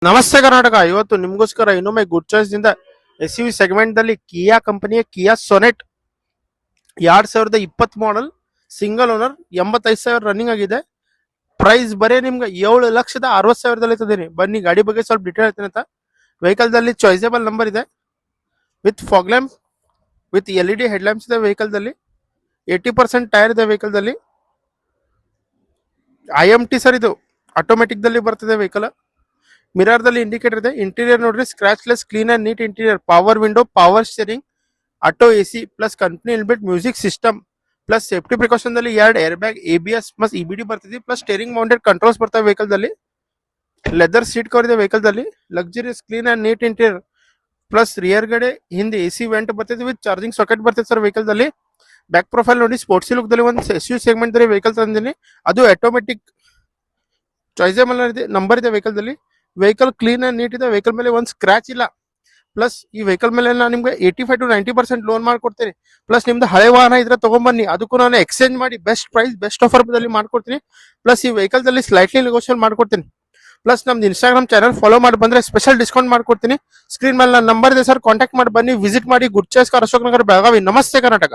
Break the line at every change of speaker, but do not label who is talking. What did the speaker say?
ನಮಸ್ತೆ ಕರ್ನಾಟಕ. ಇವತ್ತು ನಿಮ್ಗೋಸ್ಕರ ಇನ್ನೊಮ್ಮೆ ಗುಡ್ ಚಾಯ್ಸ್ ದಿಂದ ಎಸ್ ಯು ವಿ ಸೆಗ್ಮೆಂಟ್ ದಲ್ಲಿ ಕಿಯಾ ಕಂಪನಿಯ Kia Sonet 2020 model single owner 85,000 running ಆಗಿದೆ. ಪ್ರೈಸ್ ಬರೀ ನಿಮ್ಗೆ 7,60,000 ಇರ್ತದೆ. ಬನ್ನಿ ಗಾಡಿ ಬಗ್ಗೆ ಸ್ವಲ್ಪ ಡೀಟೇಲ್ ಹೇಳ್ತೀನಿ ಅಂತ. ವೆಹಿಕಲ್ ದಲ್ಲಿ ಚಾಯ್ಸೇಬಲ್ ನಂಬರ್ ಇದೆ, with fog lamp, with LED head lamps ಇದೆ. ವೆಹಿಕಲ್ ದಲ್ಲಿ 80% ಟೈರ್ ಇದೆ. ವೆಹಿಕಲ್ ದಲ್ಲಿ IMT ಸರ್, ಇದು ಆಟೋಮೆಟಿಕ್ ದಲ್ಲಿ ಬರ್ತದೆ ವೆಹಿಕಲ್. ಮಿರರ್ ದಲ್ಲಿ ಇಂಡಿಕೇಟರ್ ಇದೆ. ಇಂಟೀರಿಯರ್ ನೋಡ್ರಿ, scratchless, clean and neat interior. Power window, power steering, auto AC plus company inbuilt music system plus safety precaution ದಲ್ಲಿ 2 airbag, ABS plus EBD ಬರ್ತದೆ. Plus steering mounted controls ಬರ್ತವೆ vehicle ದಲ್ಲಿ. Leather seat cover ಇದೆ vehicle ದಲ್ಲಿ. Luxurious clean and neat interior plus rear ಗಡೆ ಹಿಂದೆ AC vent ಬರ್ತದೆ with charging socket ಬರ್ತದೆ ಸರ್ ವೆಹಿಕಲ್ ದಲ್ಲಿ. ಬ್ಯಾಕ್ ಪ್ರೊಫೈಲ್ ನೋಡಿ, ಸ್ಪೋರ್ಟ್ಸಿ ಲುಕ್ ದಲ್ಲಿ ಒಂದು SUV ಸೆಗ್ಮೆಂಟ್ ದಲ್ಲಿ ವೆಹಿಕಲ್ ತಂದಿನಿ. ಅದು ಆಟೋಮೆಟಿಕ್ ಚಾಯ್ಸೇಬಲ್ ನಂಬರ್ ಇದೆ ವೆಹಿಕಲ್ ದಲ್ಲಿ. ವೆಹಿಕಲ್ ಕ್ಲೀನ್ ಅಂಡ್ ನೀಟ್ ಇದೆ. ವೆಹಿಕಲ್ ಮೇಲೆ ಒಂದು ಸ್ಕ್ರಾಚ್ ಇಲ್ಲ. ಪ್ಲಸ್ ಈ ವೆಹಿಕಲ್ ಮೇಲೆ ನಾನು ನಿಮ್ಗೆ 85 to 90% ಲೋನ್ ಮಾಡ್ಕೊಡ್ತೀನಿ. ಪ್ಲಸ್ ನಿಮ್ದು ಹಳೆ ವಾಹನ ಇದ್ರೆ ತಗೊಂಡ್ಬನ್ನಿ, ಅದಕ್ಕೂ ನಾನು ಎಕ್ಸ್ಚೇಂಜ್ ಮಾಡಿ ಬೆಸ್ಟ್ ಪ್ರೈಸ್ ಬೆಸ್ಟ್ ಆಫರ್ ದಲ್ಲಿ ಮಾಡ್ಕೊಡ್ತೀನಿ. ಪ್ಲಸ್ ಈ ವೆಹಿಕಲ್ ದಲ್ಲಿ ಸ್ಲೈಟ್ಲಿ ನೆಗೋಷಿಯೇಟ್ ಮಾಡ್ಕೊಡ್ತೀನಿ. ಪ್ಲಸ್ ನಮ್ದು ಇನ್ಸ್ಟಾಗ್ರಾಮ್ ಚಾನಲ್ ಫಾಲೋ ಮಾಡಿ ಬಂದ್ರೆ ಸ್ಪೆಷಲ್ ಡಿಸ್ಕೌಂಟ್ ಮಾಡ್ಕೊಡ್ತೀನಿ. ಸ್ಕ್ರೀನ್ ಮೇಲೆ ನನ್ನ ನಂಬರ್ ಇದೆ ಸರ್, ಕಾಂಟ್ಯಾಕ್ಟ್ ಮಾಡಿ ಬನ್ನಿ, ವಿಸಿಟ್ ಮಾಡಿ. Good choice car, Ashok Nagar, Belagavi. ನಮಸ್ತೆ ಕರ್ನಾಟಕ.